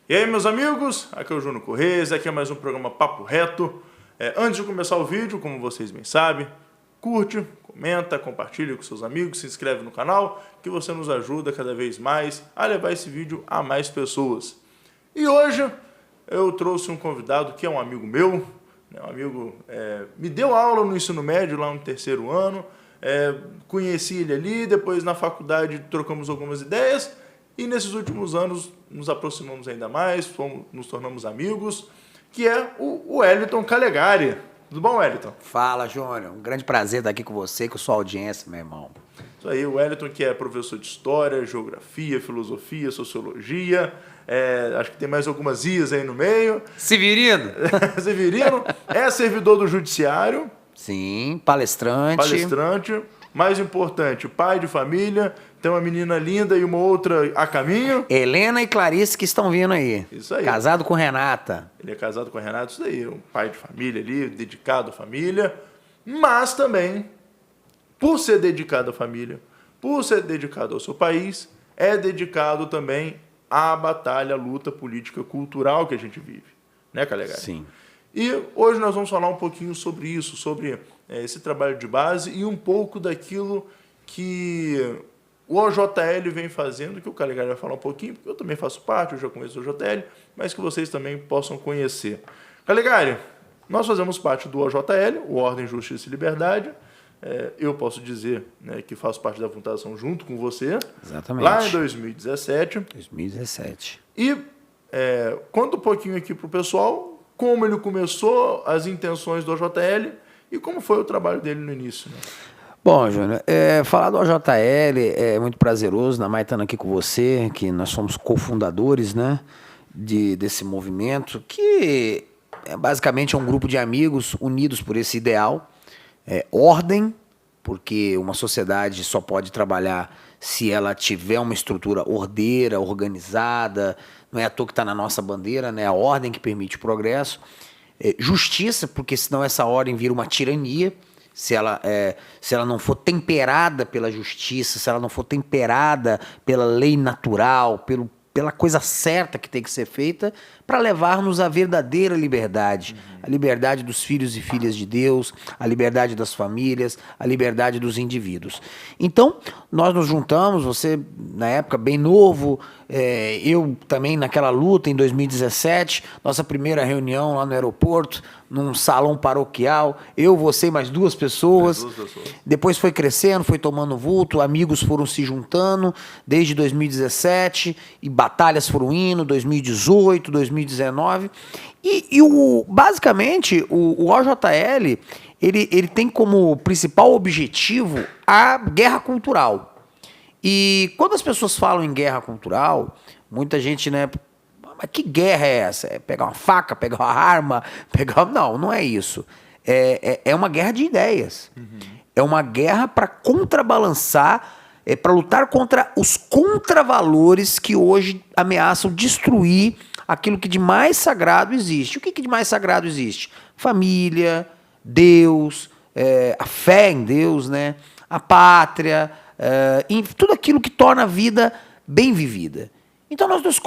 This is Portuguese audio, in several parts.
E aí, meus amigos, aqui é o Júnior Corrêa, aqui é mais um programa Papo Reto. Antes de começar o vídeo, como vocês bem sabem, curte, comenta, compartilha com seus amigos, se inscreve no canal, que você nos ajuda cada vez mais a levar esse vídeo a mais pessoas. E hoje eu trouxe um convidado que é um amigo meu, um amigo me deu aula no ensino médio lá no terceiro ano, conheci ele ali, depois na faculdade trocamos algumas ideias, e nesses últimos anos nos aproximamos ainda mais, nos tornamos amigos, que é o Wellington Calegari. Tudo bom, Wellington? Fala, Júnior. Um grande prazer estar aqui com você, com sua audiência, meu irmão. Isso aí, o Wellington, que é professor de História, Geografia, Filosofia, Sociologia, acho que tem mais algumas ias aí no meio. Severino. Severino, é servidor do Judiciário. Sim, palestrante. Palestrante. Mais importante, pai de família, tem uma menina linda e uma outra a caminho. Helena e Clarice que estão vindo aí. Isso aí. Casado com Renata. Ele é casado com a Renata, isso aí, um pai de família ali, dedicado à família. Mas também, por ser dedicado à família, por ser dedicado ao seu país, é dedicado também à batalha, à luta política cultural que a gente vive. Né, Calegari? Sim. E hoje nós vamos falar um pouquinho sobre isso, sobre esse trabalho de base e um pouco daquilo que o OJL vem fazendo, que o Calegari vai falar um pouquinho, porque eu também faço parte, eu já conheço o OJL, mas que vocês também possam conhecer. Calegari, nós fazemos parte do OJL, o Ordem, Justiça e Liberdade. Eu posso dizer, né, que faço parte da fundação junto com você. Exatamente. Lá em 2017. 2017. E conta um pouquinho aqui para o pessoal como ele começou, as intenções do OJL e como foi o trabalho dele no início. Né? Bom, Júnior, falar do OJL é muito prazeroso, ainda mais estando aqui com você, que nós somos cofundadores, né, desse movimento, que basicamente é um grupo de amigos unidos por esse ideal, ordem, porque uma sociedade só pode trabalhar se ela tiver uma estrutura ordeira, organizada, não é à toa que está na nossa bandeira, né? A ordem que permite o progresso. Justiça, porque senão essa ordem vira uma tirania, se ela não for temperada pela justiça, se ela não for temperada pela lei natural, pela coisa certa que tem que ser feita, para levar-nos à verdadeira liberdade. A liberdade dos filhos e filhas de Deus, a liberdade das famílias, a liberdade dos indivíduos. Então, nós nos juntamos, você na época bem novo, eu também naquela luta em 2017, nossa primeira reunião lá no aeroporto, num salão paroquial, eu, você e mais duas pessoas. Depois foi crescendo, foi tomando vulto, amigos foram se juntando desde 2017 e batalhas foram indo, 2018, 2019. Basicamente, o OJL, ele tem como principal objetivo a guerra cultural. E quando as pessoas falam em guerra cultural, muita gente, né? Mas que guerra é essa? É pegar uma faca, pegar uma arma, Não é isso. É uma guerra de ideias. Uhum. É uma guerra para contrabalançar, para lutar contra os contravalores que hoje ameaçam destruir aquilo que de mais sagrado existe. O que de mais sagrado existe? Família, Deus, a fé em Deus, né? A pátria, tudo aquilo que torna a vida bem vivida. Então nós nos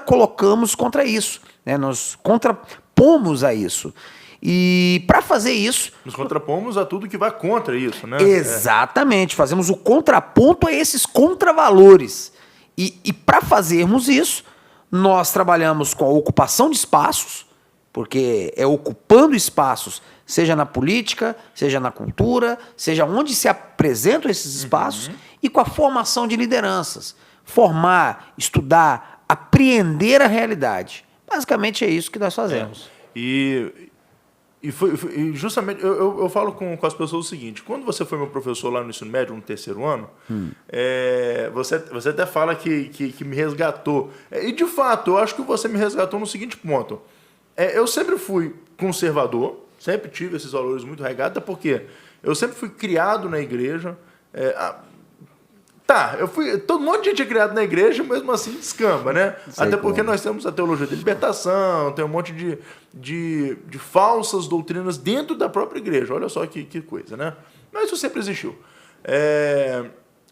colocamos contra isso, né? Nós contrapomos a isso. E para fazer isso... Nos contrapomos a tudo que vai contra isso, né? Exatamente, fazemos o contraponto a esses contravalores. E para fazermos isso, nós trabalhamos com a ocupação de espaços, porque é ocupando espaços, seja na política, seja na cultura, seja onde se apresentam esses espaços, e com a formação de lideranças. Formar, estudar, apreender a realidade. Basicamente é isso que nós fazemos. E justamente, eu falo com as pessoas o seguinte, quando você foi meu professor lá no ensino médio, no terceiro ano, você até fala que me resgatou. E, de fato, eu acho que você me resgatou no seguinte ponto. Eu sempre fui conservador, sempre tive esses valores muito regados, até porque eu sempre fui criado na igreja. Todo um monte de gente é criado na igreja, mesmo assim descamba, né? Até porque nós temos a teologia da libertação, tem um monte de falsas doutrinas dentro da própria igreja. Olha só que coisa, né? Mas isso sempre existiu.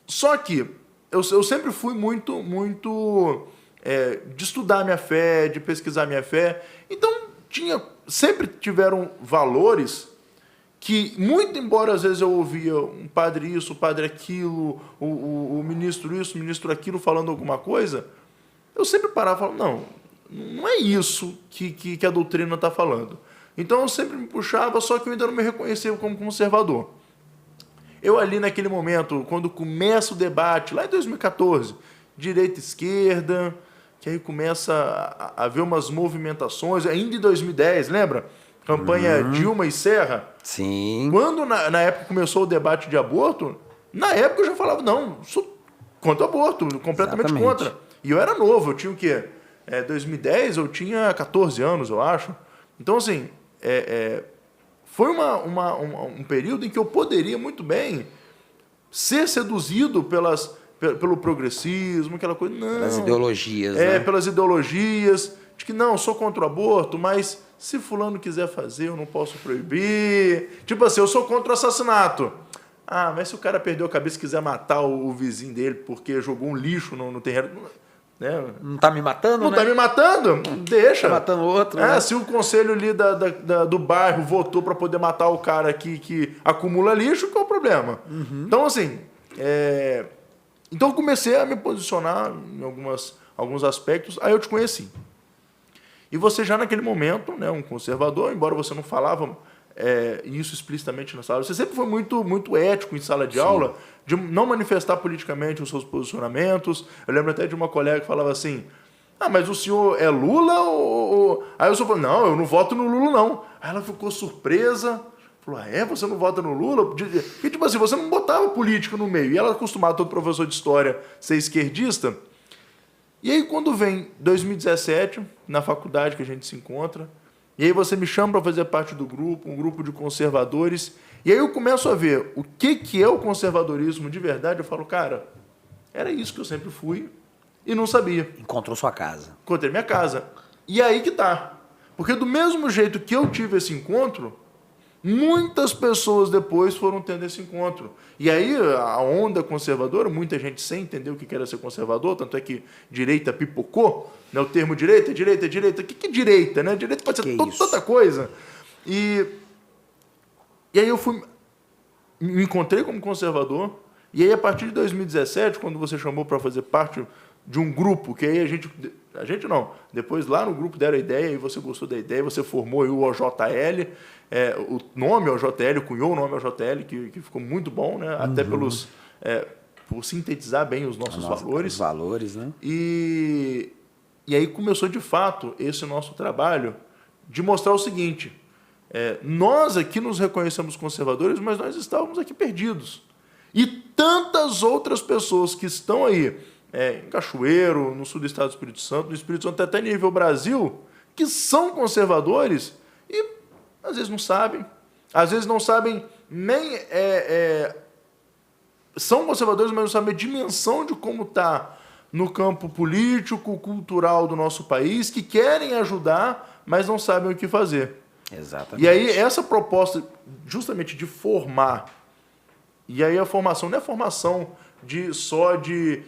Só que eu sempre fui muito de estudar minha fé, de pesquisar minha fé. Então, sempre tiveram valores que, muito embora às vezes eu ouvia um padre isso, um padre aquilo, o ministro isso, o ministro aquilo falando alguma coisa, eu sempre parava e falava, não é isso que a doutrina está falando. Então eu sempre me puxava, só que eu ainda não me reconhecia como conservador. Eu ali naquele momento, quando começa o debate, lá em 2014, direita e esquerda, que aí começa a haver umas movimentações, ainda em 2010, lembra? Campanha Dilma e Serra. Sim. Quando na época começou o debate de aborto, na época eu já falava, sou contra o aborto, completamente Exatamente. contra. E eu era novo, eu tinha o quê? 2010 eu tinha 14 anos, eu acho. Então, assim, foi um período em que eu poderia muito bem ser seduzido pelo progressismo, aquela coisa. Não. Pelas ideologias, né? Pelas ideologias, de que sou contra o aborto, mas se fulano quiser fazer, eu não posso proibir. Tipo assim, eu sou contra o assassinato. Ah, mas se o cara perdeu a cabeça e quiser matar o vizinho dele porque jogou um lixo no terreno... Né? Não tá me matando, Não né? tá me matando? Deixa. Tá matando outro, né? Se o conselho ali do bairro votou para poder matar o cara que acumula lixo, qual é o problema? Então, assim... Então, eu comecei a me posicionar em alguns aspectos. Aí eu te conheci. E você já naquele momento, né, um conservador, embora você não falava isso explicitamente na sala, você sempre foi muito, muito ético em sala de aula, de não manifestar politicamente os seus posicionamentos. Eu lembro até de uma colega que falava assim, mas o senhor é Lula ou... Aí eu só falei, não, eu não voto no Lula, não. Aí ela ficou surpresa, falou, você não vota no Lula? Porque, tipo assim, você não botava política no meio. E ela acostumada, todo professor de história, ser esquerdista. E aí, quando vem 2017, na faculdade que a gente se encontra, e aí você me chama para fazer parte do grupo, um grupo de conservadores, e aí eu começo a ver o que é o conservadorismo de verdade. Eu falo, cara, era isso que eu sempre fui e não sabia. Encontrou sua casa. Encontrei minha casa. E aí que tá. Porque do mesmo jeito que eu tive esse encontro, muitas pessoas depois foram tendo esse encontro. E aí a onda conservadora, muita gente sem entender o que era ser conservador, tanto é que direita pipocou, né? O termo direita. O que é direita? Né? Direita pode ser tanta coisa. E aí eu me encontrei como conservador, e aí a partir de 2017, quando você chamou para fazer parte de um grupo, que aí a gente não, depois lá no grupo deram a ideia, e você gostou da ideia, você formou aí o OJL, o nome OJL, cunhou o nome OJL, que ficou muito bom, né? Até por sintetizar bem os nossos valores. Os valores, né? E aí começou de fato esse nosso trabalho de mostrar o seguinte, nós aqui nos reconhecemos conservadores, mas nós estávamos aqui perdidos. E tantas outras pessoas que estão aí, em Cachoeiro, no sul do estado do Espírito Santo, no Espírito Santo até nível Brasil, que são conservadores e às vezes não sabem, nem... são conservadores, mas não sabem a dimensão de como está no campo político, cultural do nosso país, que querem ajudar, mas não sabem o que fazer. Exatamente. E aí essa proposta justamente de formar, e aí a formação não é formação só de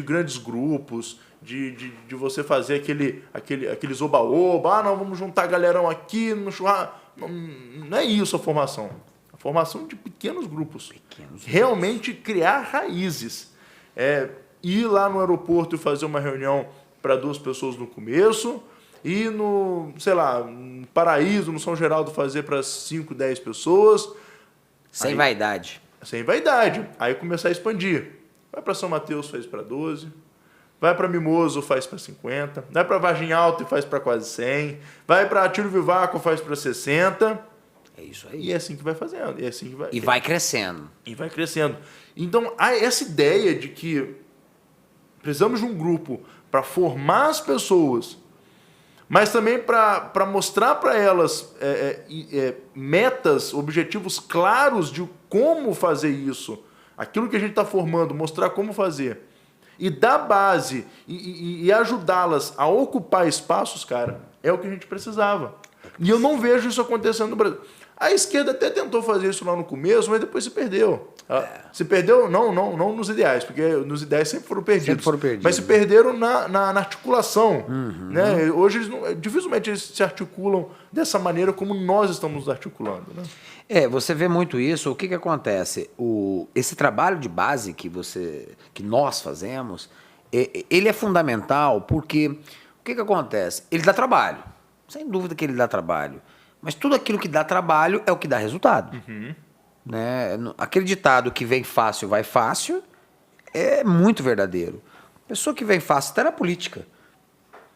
grandes grupos, de você fazer aqueles oba-oba, não, vamos juntar galerão aqui no churrasco. Não é isso a formação. A formação de pequenos grupos. Realmente criar raízes. Ir lá no aeroporto e fazer uma reunião para 2 pessoas no começo, e no Paraíso, no São Geraldo, fazer para 5, 10 pessoas. Sem vaidade. Sem vaidade. Aí começar a expandir. Vai para São Mateus, faz para 12. Vai para Mimoso, faz para 50. Vai para Vargem Alta e faz para quase 100. Vai para Tiro Vivaco, faz para 60. É isso aí. E é assim que vai fazendo. E vai crescendo. E vai crescendo. Então, há essa ideia de que precisamos de um grupo para formar as pessoas, mas também para mostrar para elas metas, objetivos claros de como fazer isso. Aquilo que a gente está formando, mostrar como fazer. E dar base e ajudá-las a ocupar espaços, cara, é o que a gente precisava. E eu não vejo isso acontecendo no Brasil. A esquerda até tentou fazer isso lá no começo, mas depois se perdeu. Se perdeu, não nos ideais, porque nos ideais sempre foram perdidos. Mas se perderam na articulação. Né? Hoje, dificilmente eles se articulam dessa maneira como nós estamos nos articulando. Né? Você vê muito isso. O que acontece? Esse trabalho de base que nós fazemos, ele é fundamental porque o que acontece? Ele dá trabalho. Sem dúvida que ele dá trabalho. Mas tudo aquilo que dá trabalho é o que dá resultado. Né? Aquele ditado que vem fácil, vai fácil, é muito verdadeiro. A pessoa que vem fácil está na política.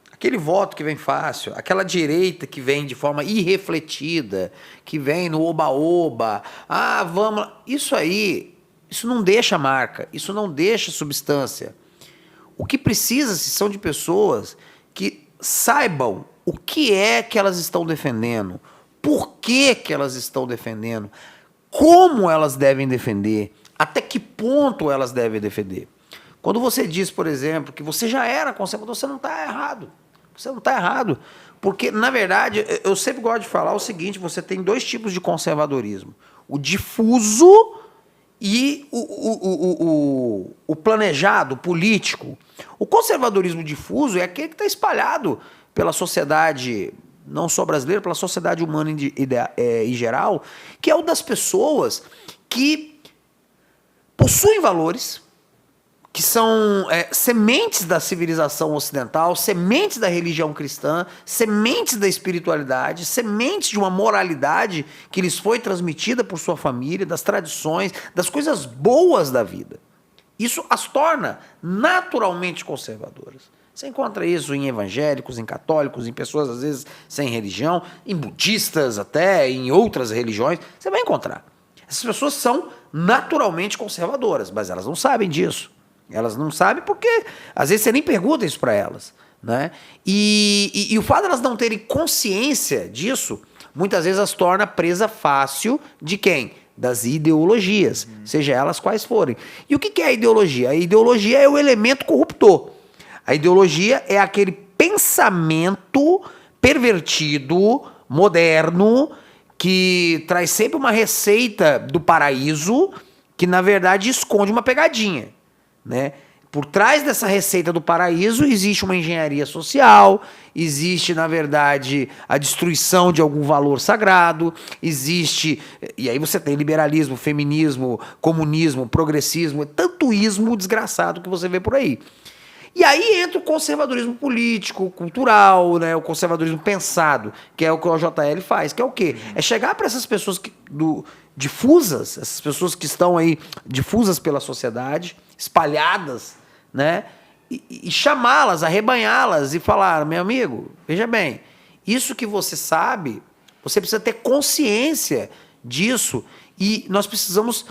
Aquele voto que vem fácil, aquela direita que vem de forma irrefletida, que vem no oba-oba, vamos lá. Isso aí, isso não deixa marca, isso não deixa substância. O que precisa são de pessoas que saibam o que é que elas estão defendendo, por que elas estão defendendo, como elas devem defender, até que ponto elas devem defender. Quando você diz, por exemplo, que você já era conservador, você não está errado. Você não está errado. Porque, na verdade, eu sempre gosto de falar o seguinte, você tem dois tipos de conservadorismo. O difuso e o planejado, o político. O conservadorismo difuso é aquele que está espalhado pela sociedade, não só brasileira, pela sociedade humana em geral, que é o das pessoas que possuem valores, que são sementes da civilização ocidental, sementes da religião cristã, sementes da espiritualidade, sementes de uma moralidade que lhes foi transmitida por sua família, das tradições, das coisas boas da vida. Isso as torna naturalmente conservadoras. Você encontra isso em evangélicos, em católicos, em pessoas às vezes sem religião, em budistas até, em outras religiões, você vai encontrar. Essas pessoas são naturalmente conservadoras, mas elas não sabem disso. Elas não sabem porque, às vezes, você nem pergunta isso para elas. Né? E o fato de elas não terem consciência disso, muitas vezes as torna presa fácil de quem? Das ideologias, seja elas quais forem. E o que é a ideologia? A ideologia é o elemento corruptor. A ideologia é aquele pensamento pervertido, moderno, que traz sempre uma receita do paraíso, que na verdade esconde uma pegadinha. Né? Por trás dessa receita do paraíso existe uma engenharia social, existe, na verdade, a destruição de algum valor sagrado, existe... E aí você tem liberalismo, feminismo, comunismo, progressismo, tanto ismo desgraçado que você vê por aí. E aí entra o conservadorismo político, cultural, né? O conservadorismo pensado, que é o que o OJL faz, que é o quê? É chegar para essas pessoas difusas, essas pessoas que estão aí difusas pela sociedade, espalhadas, né? E chamá-las, arrebanhá-las e falar, meu amigo, veja bem, isso que você sabe, você precisa ter consciência disso e nós precisamos...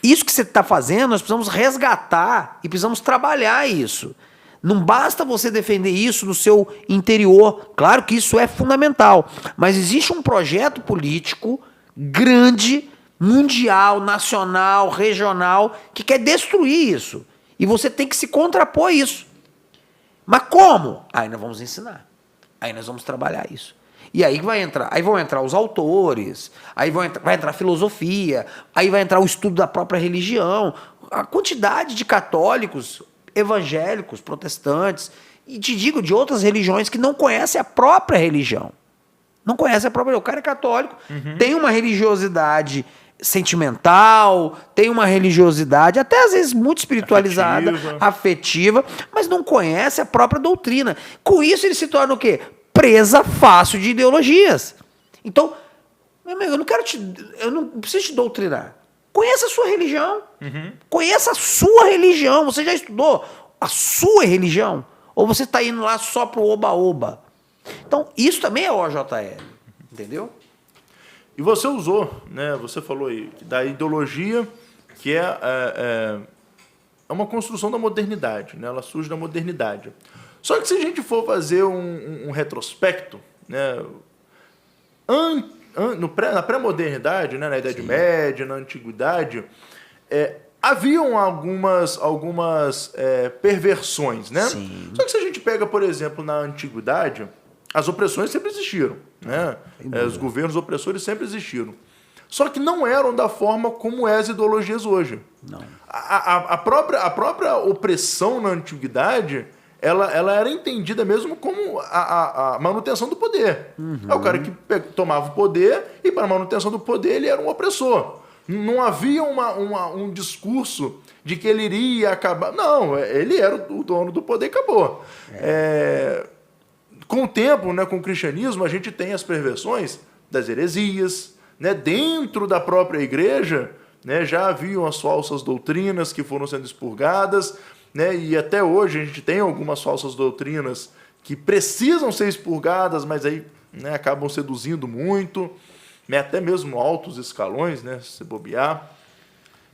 Isso que você está fazendo, nós precisamos resgatar e precisamos trabalhar isso. Não basta você defender isso no seu interior. Claro que isso é fundamental. Mas existe um projeto político grande, mundial, nacional, regional, que quer destruir isso. E você tem que se contrapor a isso. Mas como? Aí nós vamos ensinar. Aí nós vamos trabalhar isso. E aí vão entrar os autores, aí vai entrar a filosofia, aí vai entrar o estudo da própria religião, a quantidade de católicos, evangélicos, protestantes, e te digo de outras religiões que não conhecem a própria religião. Não conhecem a própria religião. O cara é católico, tem uma religiosidade sentimental, tem uma religiosidade, até às vezes muito espiritualizada, afetiva, mas não conhece a própria doutrina. Com isso ele se torna o quê? Presa fácil de ideologias. Então, meu amigo, eu não preciso te doutrinar. Conheça a sua religião. Conheça a sua religião. Você já estudou a sua religião? Ou você está indo lá só pro oba-oba? Então, isso também é OJL. Entendeu? E você usou, né? Você falou aí da ideologia, que é uma construção da modernidade, né? Ela surge da modernidade. Só que se a gente for fazer um retrospecto, né, na pré-modernidade, né, na Idade Média, na Antiguidade, haviam algumas perversões, né? Sim. Só que se a gente pega, por exemplo, na Antiguidade, as opressões sempre existiram, né? Os governos opressores sempre existiram. Só que não eram da forma como as ideologias hoje. Não. A própria opressão na antiguidade, ela era entendida mesmo como a manutenção do poder. É o cara que tomava o poder e, para a manutenção do poder, ele era um opressor. Não havia um discurso de que ele iria acabar. Não, ele era o dono do poder e acabou. Com o tempo, né, com o cristianismo, a gente tem as perversões das heresias, né, dentro da própria igreja, né, já haviam as falsas doutrinas que foram sendo expurgadas, né, e até hoje a gente tem algumas falsas doutrinas que precisam ser expurgadas, mas aí, né, acabam seduzindo muito, né, até mesmo altos escalões, né, se bobear.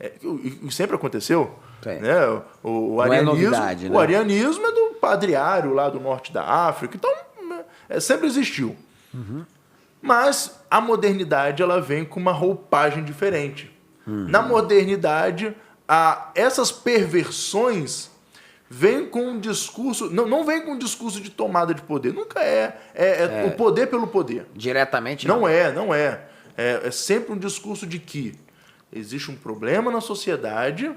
E sempre aconteceu. Né? O arianismo, é novidade, né? O arianismo é do Padre Ário, lá do norte da África. Então, sempre existiu. Mas a modernidade, ela vem com uma roupagem diferente. Na modernidade, essas perversões vêm com um discurso... Não vem com um discurso de tomada de poder. Nunca o poder pelo poder. Diretamente não. Não é. É sempre um discurso de que existe um problema na sociedade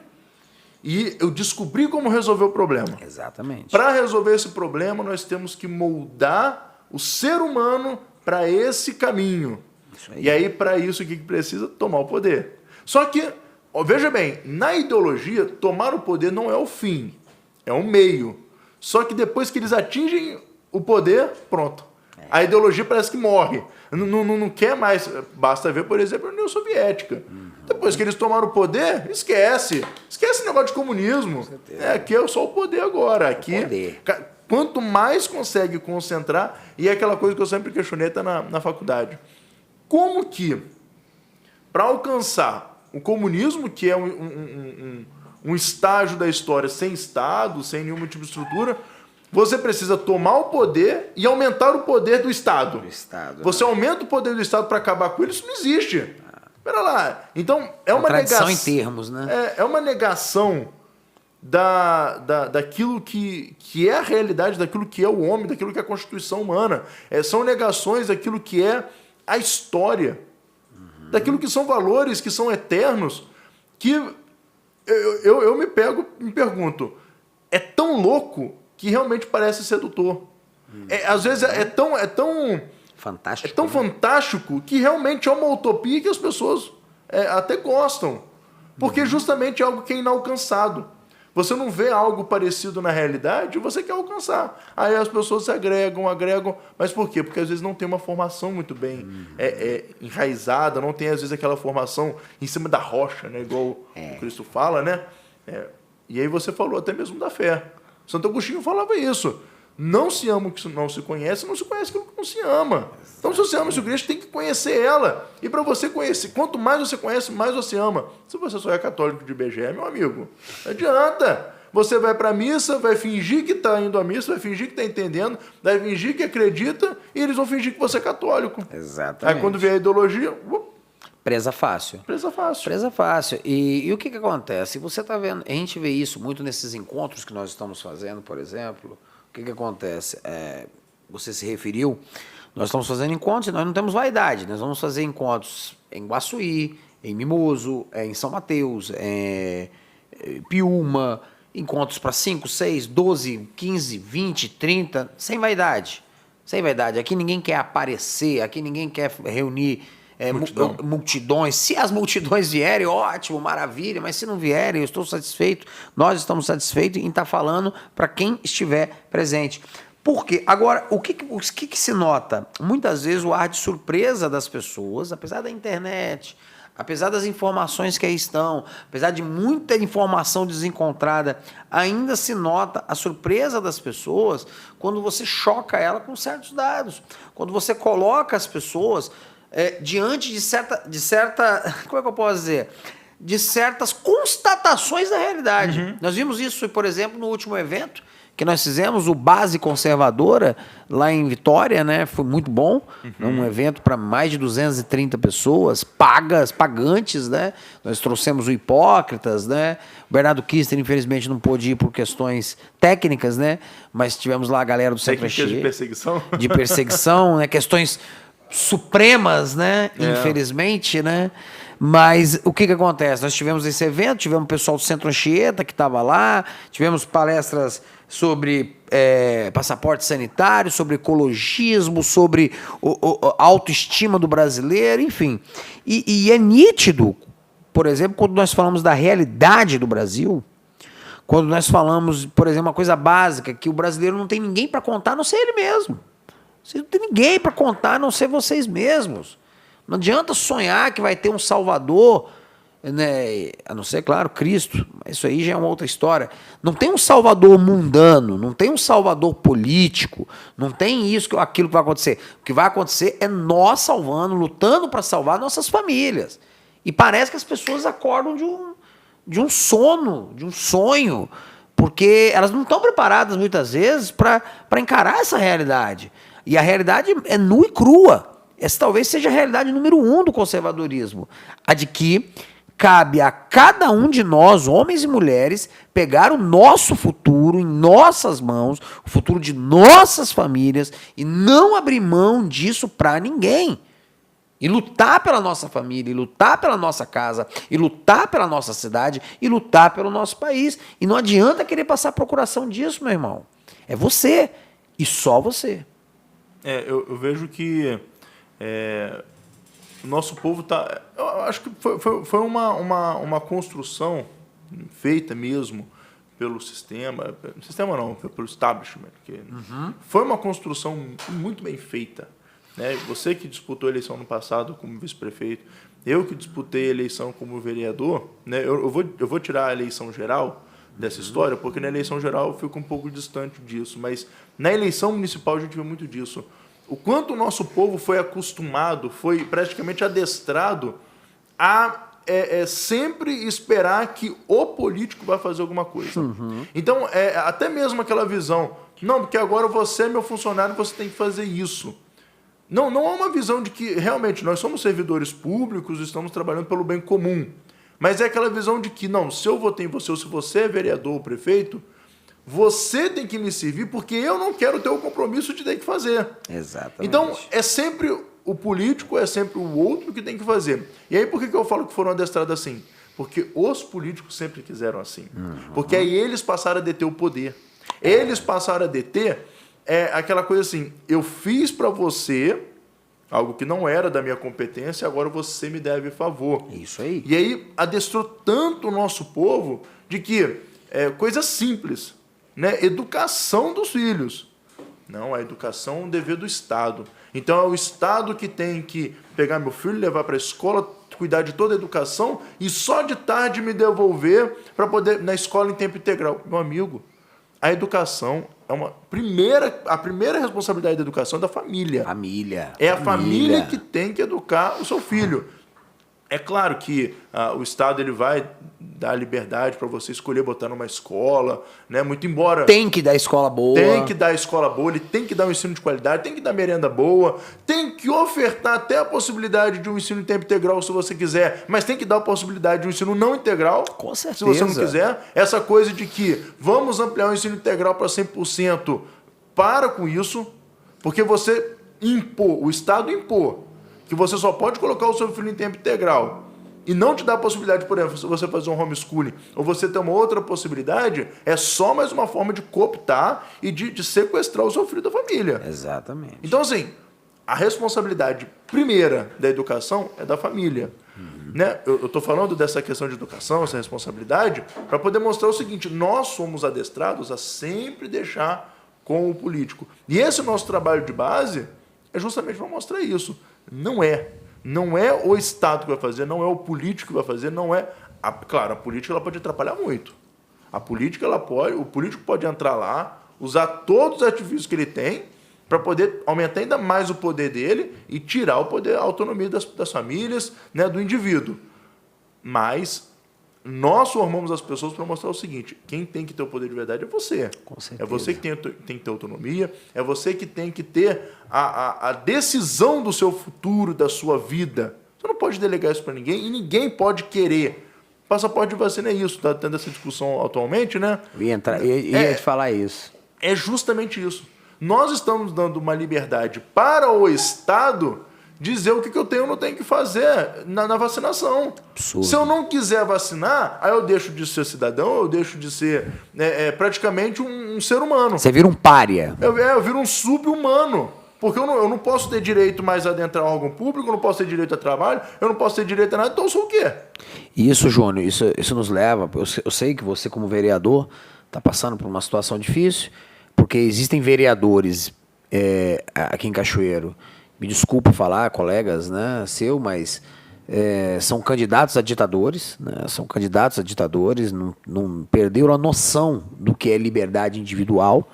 e eu descobri como resolver o problema. Exatamente. Para resolver esse problema, nós temos que moldar o ser humano para esse caminho. Isso aí. E aí, para isso, o que precisa? Tomar o poder. Só que, veja bem, na ideologia, tomar o poder não é o fim, é um meio. Só que depois que eles atingem o poder, pronto. A ideologia parece que morre. Não quer mais. Basta ver, por exemplo, a União Soviética. Depois que eles tomaram o poder, esquece. Esquece o negócio de comunismo. Aqui é só o poder agora. Aqui, quanto mais consegue concentrar, e é aquela coisa que eu sempre questionei até na faculdade. Como que, para alcançar o comunismo, que é um estágio da história sem Estado, sem nenhum tipo de estrutura, você precisa tomar o poder e aumentar o poder do Estado. Você aumenta o poder do Estado para acabar com ele, isso não existe. Espera lá. Então, é uma negação em termos, né? É uma negação daquilo que é a realidade, daquilo que é o homem, daquilo que é a Constituição humana. São negações daquilo que é a história, daquilo que são valores, que são eternos, que eu me pergunto, é tão louco que realmente parece sedutor. Às vezes é tão fantástico, é tão fantástico que realmente é uma utopia que as pessoas até gostam. Porque justamente é algo que é inalcançado. Você não vê algo parecido na realidade e você quer alcançar. Aí as pessoas se agregam. Mas por quê? Porque às vezes não tem uma formação muito bem enraizada, não tem às vezes aquela formação em cima da rocha, né? Igual o Cristo fala, né? E aí você falou até mesmo da fé. Santo Agostinho falava isso. Não se ama o que não se conhece aquilo que não se ama. Então, se você ama essa igreja, tem que conhecer ela. E para você conhecer, quanto mais você conhece, mais você ama. Se você só é católico de IBGE, meu amigo, não adianta. Você vai para a missa, vai fingir que está indo à missa, vai fingir que está entendendo, vai fingir que acredita, e eles vão fingir que você é católico. Exatamente. Aí quando vier a ideologia... Presa fácil. Presa fácil. Presa fácil. E o que acontece? Você está vendo, a gente vê isso muito nesses encontros que nós estamos fazendo, por exemplo. O que acontece? Você se referiu, nós estamos fazendo encontros e nós não temos vaidade. Nós vamos fazer encontros em Guaçuí, em Mimoso, em São Mateus, em Piúma, encontros para 5, 6, 12, 15, 20, 30, sem vaidade. Sem vaidade. Aqui ninguém quer aparecer, aqui ninguém quer reunir multidões. Se as multidões vierem, ótimo, maravilha, mas se não vierem, eu estou satisfeito, nós estamos satisfeitos em estar falando para quem estiver presente. Por quê? Agora, o que se nota? Muitas vezes o ar de surpresa das pessoas, apesar da internet, apesar das informações que aí estão, apesar de muita informação desencontrada, ainda se nota a surpresa das pessoas quando você choca ela com certos dados, quando você coloca as pessoas diante de certa, como é que eu posso dizer? De certas constatações da realidade. Nós vimos isso, por exemplo, no último evento, que nós fizemos, o Base Conservadora, lá em Vitória, né? Foi muito bom. Um evento para mais de 230 pessoas, pagantes, né? Nós trouxemos o Hipócritas, né? O Bernardo Kister, infelizmente, não pôde ir por questões técnicas, né? Mas tivemos lá a galera do Centro Técnicas de perseguição? De perseguição, né? Questões supremas, né? Infelizmente, né? Mas o que acontece? Nós tivemos esse evento, tivemos o pessoal do Centro Anchieta que estava lá, tivemos palestras sobre passaporte sanitário, sobre ecologismo, sobre a autoestima do brasileiro, enfim. E é nítido, por exemplo, quando nós falamos da realidade do Brasil, quando nós falamos, por exemplo, uma coisa básica, que o brasileiro não tem ninguém para contar, a não ser ele mesmo. Você não tem ninguém para contar, a não ser vocês mesmos. Não adianta sonhar que vai ter um Salvador, né? A não ser, claro, Cristo. Mas isso aí já é uma outra história. Não tem um Salvador mundano, não tem um Salvador político, não tem isso, aquilo que vai acontecer. O que vai acontecer é nós salvando, lutando para salvar nossas famílias. E parece que as pessoas acordam de um sono, de um sonho, porque elas não estão preparadas muitas vezes para encarar essa realidade. E a realidade é nua e crua. Essa talvez seja a realidade número 1 do conservadorismo. A de que cabe a cada um de nós, homens e mulheres, pegar o nosso futuro em nossas mãos, o futuro de nossas famílias, e não abrir mão disso para ninguém. E lutar pela nossa família, e lutar pela nossa casa, e lutar pela nossa cidade, e lutar pelo nosso país. E não adianta querer passar procuração disso, meu irmão. É você, e só você. Eu vejo que o nosso povo está... Eu acho que foi uma construção feita mesmo pelo sistema... Sistema não, pelo establishment. Foi uma construção muito bem feita. Né? Você que disputou a eleição no passado como vice-prefeito, eu que disputei a eleição como vereador, né? eu vou tirar a eleição geral dessa história, porque na eleição geral eu fico um pouco distante disso, mas na eleição municipal a gente vê muito disso. O quanto o nosso povo foi acostumado, foi praticamente adestrado a sempre esperar que o político vai fazer alguma coisa. Então, até mesmo aquela visão, não, porque agora você é meu funcionário, você tem que fazer isso. Não há uma visão de que realmente nós somos servidores públicos, estamos trabalhando pelo bem comum. Mas é aquela visão de que, não, se eu votei em você, ou se você é vereador ou prefeito, você tem que me servir porque eu não quero ter o compromisso de ter que fazer. Exatamente. Então, é sempre o político, é sempre o outro que tem que fazer. E aí, por que eu falo que foram adestrados assim? Porque os políticos sempre quiseram assim. Porque aí eles passaram a deter o poder. Eles passaram a deter aquela coisa assim, eu fiz para você algo que não era da minha competência, agora você me deve favor. Isso aí. E aí adestrou tanto o nosso povo de que coisas simples, né? Educação dos filhos. Não, a educação é um dever do Estado. Então é o Estado que tem que pegar meu filho, levar para a escola, cuidar de toda a educação e só de tarde me devolver para poder na escola em tempo integral. Meu amigo, a educação é a primeira responsabilidade da educação é da família. É a família que tem que educar o seu filho. É claro que o Estado ele vai dar liberdade para você escolher botar numa escola, né? Muito embora... Tem que dar escola boa. Tem que dar escola boa, ele tem que dar um ensino de qualidade, tem que dar merenda boa, tem que ofertar até a possibilidade de um ensino em tempo integral se você quiser, mas tem que dar a possibilidade de um ensino não integral. Com certeza. Se você não quiser. Essa coisa de que vamos ampliar o ensino integral para 100%, para com isso, porque você o Estado impor que você só pode colocar o seu filho em tempo integral e não te dá a possibilidade, por exemplo, se você fazer um homeschooling ou você ter uma outra possibilidade, é só mais uma forma de cooptar e de sequestrar o seu filho da família. Exatamente. Então, assim, a responsabilidade primeira da educação é da família. Né? Eu estou falando dessa questão de educação, essa responsabilidade, para poder mostrar o seguinte, nós somos adestrados a sempre deixar com o político. E esse nosso trabalho de base é justamente para mostrar isso. Não é o Estado que vai fazer, não é o político que vai fazer, não é... Claro, a política ela pode atrapalhar muito. O político pode entrar lá, usar todos os artifícios que ele tem para poder aumentar ainda mais o poder dele e tirar o poder, a autonomia das famílias, né, do indivíduo. Mas nós formamos as pessoas para mostrar o seguinte: quem tem que ter o poder de verdade é você. Com certeza. É você que tem que ter autonomia, é você que tem que ter a decisão do seu futuro, da sua vida. Você não pode delegar isso para ninguém e ninguém pode querer. Passaporte de vacina é isso, está tendo essa discussão atualmente, né? Ia te falar isso. É justamente isso. Nós estamos dando uma liberdade para o Estado dizer o que eu tenho ou não tenho que fazer na vacinação. Absurdo. Se eu não quiser vacinar, aí eu deixo de ser cidadão, eu deixo de ser praticamente um ser humano. Você vira um pária. Eu viro um sub-humano. Porque eu não posso ter direito mais a adentrar um órgão público, eu não posso ter direito a trabalho, eu não posso ter direito a nada, então eu sou o quê? Isso, Júnior, isso nos leva... Eu sei que você, como vereador, está passando por uma situação difícil, porque existem vereadores aqui em Cachoeiro, me desculpa falar, colegas, né, mas são candidatos a ditadores, né, não perderam a noção do que é liberdade individual.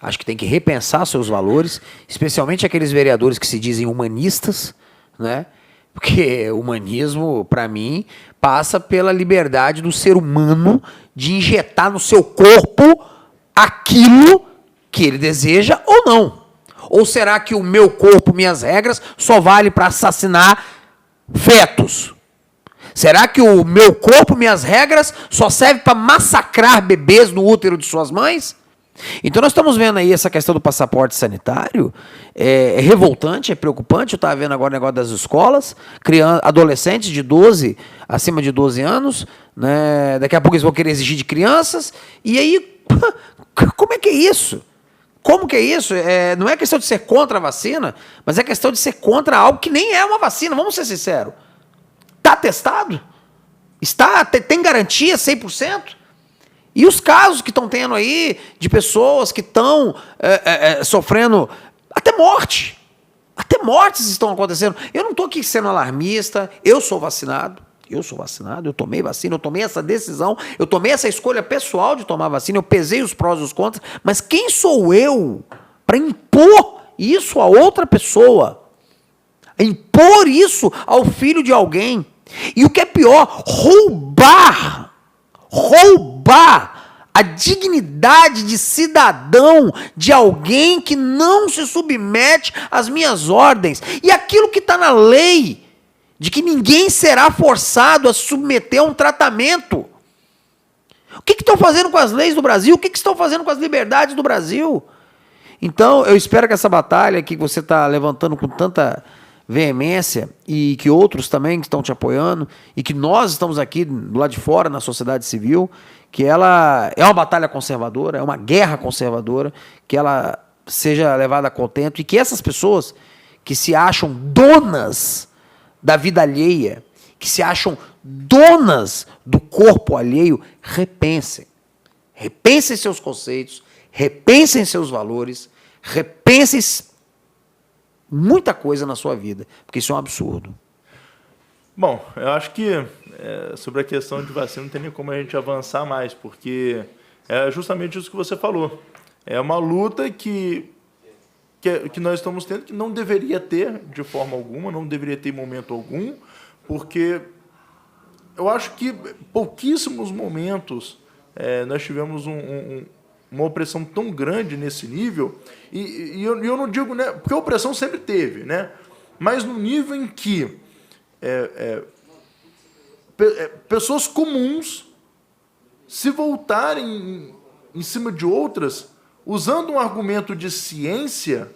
Acho que tem que repensar seus valores, especialmente aqueles vereadores que se dizem humanistas, né? Porque humanismo, para mim, passa pela liberdade do ser humano de injetar no seu corpo aquilo que ele deseja ou não. Ou será que o meu corpo, minhas regras, só vale para assassinar fetos? Será que o meu corpo, minhas regras, só serve para massacrar bebês no útero de suas mães? Então nós estamos vendo aí essa questão do passaporte sanitário, é revoltante, é preocupante. Eu estava vendo agora o negócio das escolas, adolescentes de 12, acima de 12 anos, né? Daqui a pouco eles vão querer exigir de crianças, e aí, como é que é isso? Como que é isso? Não é questão de ser contra a vacina, mas é questão de ser contra algo que nem é uma vacina, vamos ser sinceros. Está testado? Tem garantia 100%? E os casos que estão tendo aí de pessoas que estão sofrendo até morte. Até mortes estão acontecendo. Eu não estou aqui sendo alarmista, eu sou vacinado, eu tomei vacina, eu tomei essa decisão, eu tomei essa escolha pessoal de tomar vacina, eu pesei os prós e os contras, mas quem sou eu para impor isso a outra pessoa? Impor isso ao filho de alguém? E o que é pior, roubar a dignidade de cidadão de alguém que não se submete às minhas ordens. E aquilo que está na lei, de que ninguém será forçado a se submeter a um tratamento. O que estão fazendo com as leis do Brasil? O que estão fazendo com as liberdades do Brasil? Então, eu espero que essa batalha que você está levantando com tanta veemência, e que outros também que estão te apoiando, e que nós estamos aqui do lado de fora, na sociedade civil, que ela é uma batalha conservadora, é uma guerra conservadora, que ela seja levada a contento, e que essas pessoas que se acham donas da vida alheia, que se acham donas do corpo alheio, repensem seus conceitos, repensem seus valores, repensem muita coisa na sua vida, porque isso é um absurdo. Bom, eu acho que sobre a questão de vacina não tem nem como a gente avançar mais, porque é justamente isso que você falou. É uma luta que nós estamos tendo, que não deveria ter de forma alguma, não deveria ter em momento algum, porque eu acho que pouquíssimos momentos nós tivemos uma opressão tão grande nesse nível, e eu não digo, né, porque a opressão sempre teve, né, mas no nível em que pessoas comuns se voltarem em cima de outras, usando um argumento de ciência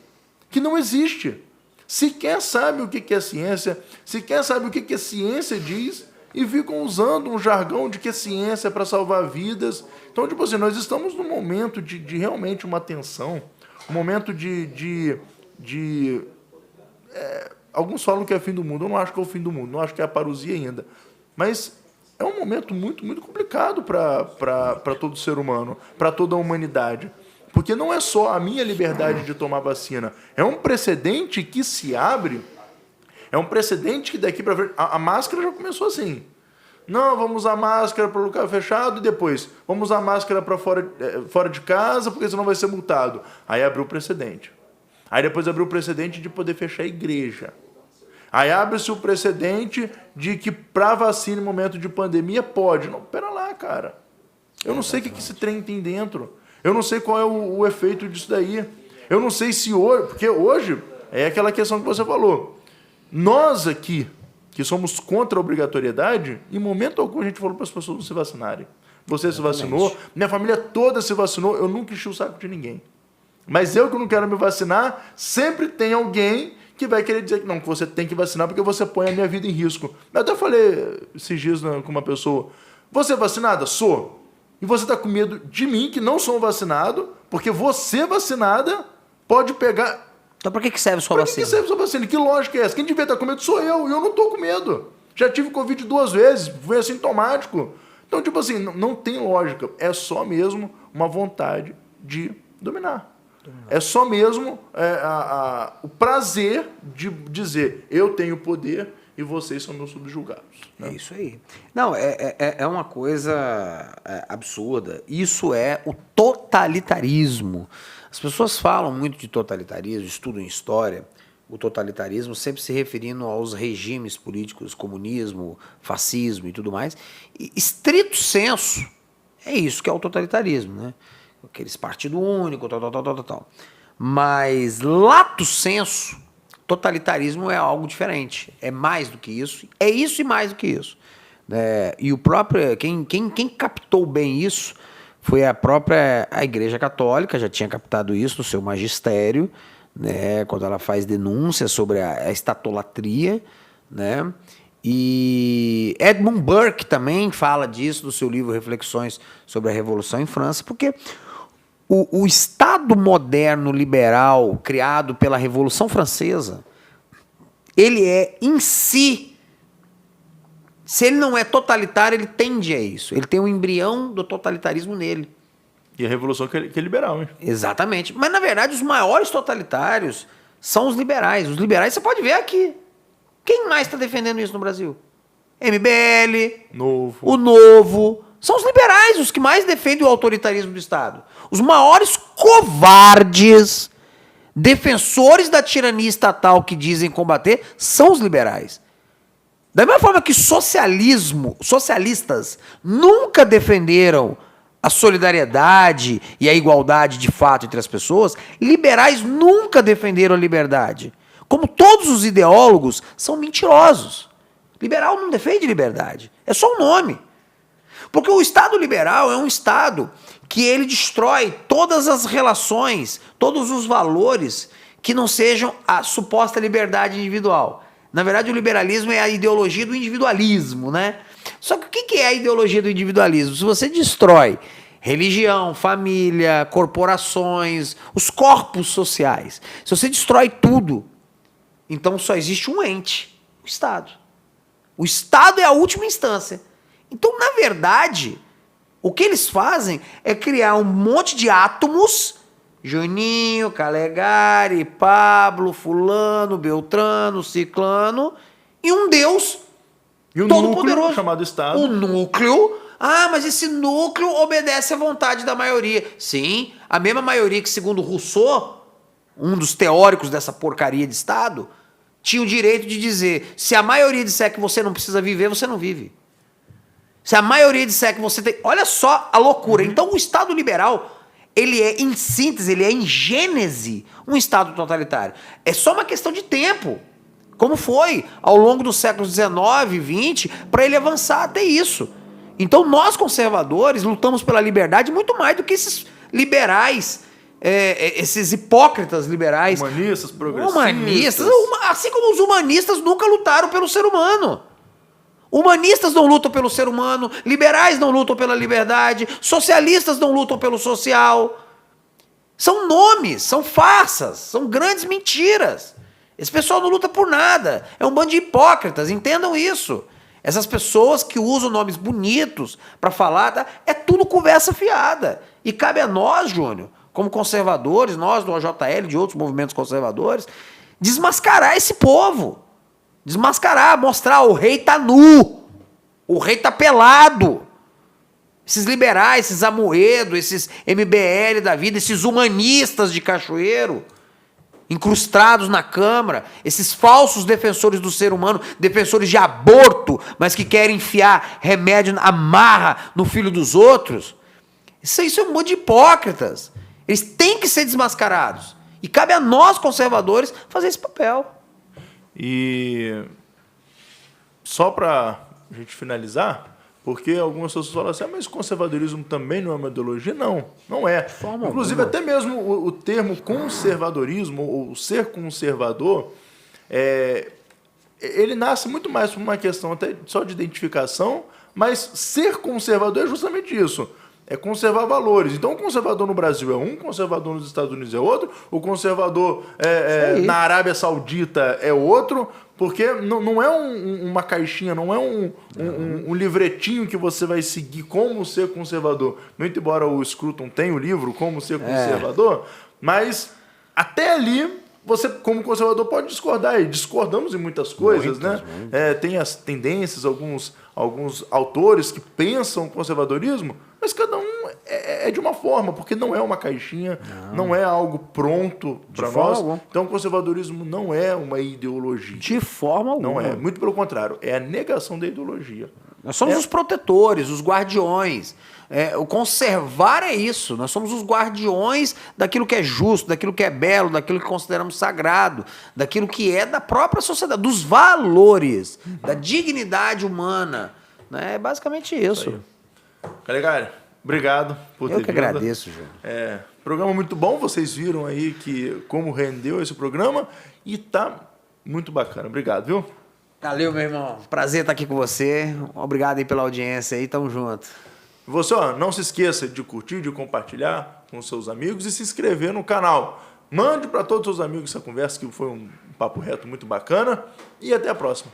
que não existe. Sequer sabe o que é ciência, sequer sabe o que a ciência diz, e ficam usando um jargão de que é ciência para salvar vidas. Então, tipo assim, nós estamos num momento de realmente uma tensão, um momento alguns falam que é o fim do mundo, eu não acho que é o fim do mundo, não acho que é a parousia ainda. Mas é um momento muito, muito complicado para todo ser humano, para toda a humanidade. Porque não é só a minha liberdade de tomar vacina, é um precedente que se abre, é um precedente que daqui para frente... A máscara já começou assim. Não, vamos usar máscara para o lugar fechado, e depois vamos usar máscara para fora de casa, porque senão vai ser multado. Aí abriu o precedente. Aí depois abriu o precedente de poder fechar a igreja. Aí abre-se o precedente de que para vacina em momento de pandemia pode. Não, pera lá, cara. Eu não sei o que esse trem tem dentro. Eu não sei qual é o efeito disso daí. Eu não sei se hoje... Porque hoje é aquela questão que você falou. Nós aqui, que somos contra a obrigatoriedade, em momento algum a gente falou para as pessoas não se vacinarem. Você se vacinou, minha família toda se vacinou, eu nunca enchi o saco de ninguém. Mas eu que não quero me vacinar, sempre tem alguém que vai querer dizer que não, que você tem que vacinar porque você põe a minha vida em risco. Eu até falei esses dias com uma pessoa, você é vacinada? Sou. E você está com medo de mim, que não sou vacinado, porque você vacinada pode pegar... Então pra que serve sua vacina? Pra que serve sua vacina? Que lógica é essa? Quem devia estar com medo sou eu, e eu não estou com medo. Já tive Covid 2 vezes, fui assintomático. Então, tipo assim, não tem lógica. É só mesmo uma vontade de dominar. É só mesmo o prazer de dizer eu tenho poder e vocês são meus subjugados. Né? É isso aí. Não, é uma coisa absurda. Isso é o totalitarismo. As pessoas falam muito de totalitarismo, estudam história, o totalitarismo sempre se referindo aos regimes políticos, comunismo, fascismo e tudo mais. E, estrito senso, é isso que é o totalitarismo, né? Aqueles partido único, tal. Mas, lato senso, totalitarismo é algo diferente. É mais do que isso. É isso e mais do que isso. E o próprio... Quem captou bem isso foi a Igreja Católica, já tinha captado isso no seu magistério, né, quando ela faz denúncias sobre a estatolatria, né? E Edmund Burke também fala disso no seu livro Reflexões sobre a Revolução em França, porque o Estado moderno liberal criado pela Revolução Francesa, ele é em si, se ele não é totalitário, ele tende a isso. Ele tem um embrião do totalitarismo nele. E a revolução que é liberal, hein? Exatamente. Mas, na verdade, os maiores totalitários são os liberais. Os liberais você pode ver aqui. Quem mais está defendendo isso no Brasil? MBL, o Novo. São os liberais os que mais defendem o autoritarismo do Estado. Os maiores covardes, defensores da tirania estatal que dizem combater, são os liberais. Da mesma forma que socialistas nunca defenderam a solidariedade e a igualdade de fato entre as pessoas, liberais nunca defenderam a liberdade. Como todos os ideólogos são mentirosos. Liberal não defende liberdade. É só um nome. Porque o Estado liberal é um Estado que ele destrói todas as relações, todos os valores que não sejam a suposta liberdade individual. Na verdade, o liberalismo é a ideologia do individualismo, né? Só que o que é a ideologia do individualismo? Se você destrói religião, família, corporações, os corpos sociais, se você destrói tudo, então só existe um ente, o Estado. O Estado é a última instância. Então, na verdade, o que eles fazem é criar um monte de átomos, Juninho, Calegari, Pablo, Fulano, Beltrano, Ciclano, e um Deus todo-poderoso chamado Estado. O núcleo. Ah, mas esse núcleo obedece à vontade da maioria. Sim, a mesma maioria que, segundo Rousseau, um dos teóricos dessa porcaria de Estado, tinha o direito de dizer, se a maioria disser que você não precisa viver, você não vive. Se a maioria disser que você tem... Olha só a loucura. Então, o Estado liberal, ele é, em síntese, ele é, em gênese, um Estado totalitário. É só uma questão de tempo. Como foi ao longo dos séculos XIX e XX, para ele avançar até isso. Então, nós, conservadores, lutamos pela liberdade muito mais do que esses liberais, esses hipócritas liberais. Humanistas, progressistas. Assim como os humanistas nunca lutaram pelo ser humano. Humanistas não lutam pelo ser humano, liberais não lutam pela liberdade, socialistas não lutam pelo social. São nomes, são farsas, são grandes mentiras. Esse pessoal não luta por nada. É um bando de hipócritas, entendam isso. Essas pessoas que usam nomes bonitos para falar, tá? É tudo conversa fiada. E cabe a nós, Júnior, como conservadores, nós do OJL, de outros movimentos conservadores, desmascarar esse povo. Desmascarar, mostrar, o rei tá nu, o rei tá pelado. Esses liberais, esses Amoedo, esses MBL da vida, esses humanistas de Cachoeiro, incrustados na Câmara, esses falsos defensores do ser humano, defensores de aborto, mas que querem enfiar remédio na marra no filho dos outros. Isso é um monte de hipócritas. Eles têm que ser desmascarados. E cabe a nós, conservadores, fazer esse papel. E só para a gente finalizar, porque algumas pessoas falam assim, mas o conservadorismo também não é uma ideologia? Não, não é. Inclusive, até mesmo o termo conservadorismo, ou ser conservador, ele nasce muito mais por uma questão até só de identificação, mas ser conservador é justamente isso. É conservar valores. Então, o conservador no Brasil é um, o conservador nos Estados Unidos é outro, o conservador na Arábia Saudita é outro, porque não é uma caixinha, não é um livretinho que você vai seguir como ser conservador. Muito embora o Scruton tenha o livro Como Ser Conservador, mas até ali você, como conservador, pode discordar. E discordamos em muitas coisas, né? Tem as tendências, alguns autores que pensam conservadorismo, mas cada um é de uma forma, porque não é uma caixinha, não é algo pronto para nós. Então, o conservadorismo não é uma ideologia. De forma alguma. Não é. Muito pelo contrário. É a negação da ideologia. Nós somos os protetores, os guardiões. O conservar é isso. Nós somos os guardiões daquilo que é justo, daquilo que é belo, daquilo que consideramos sagrado, daquilo que é da própria sociedade, dos valores, da dignidade humana. Né? É basicamente isso. Calegari, obrigado por ter vindo. Eu que agradeço, Júlio. Programa muito bom. Vocês viram aí como rendeu esse programa e tá muito bacana. Obrigado, viu? Valeu, meu irmão. Prazer estar aqui com você. Obrigado aí pela audiência aí. Tamo junto. Você, não se esqueça de curtir, de compartilhar com seus amigos e se inscrever no canal. Mande para todos os seus amigos essa conversa, que foi um papo reto muito bacana. E até a próxima.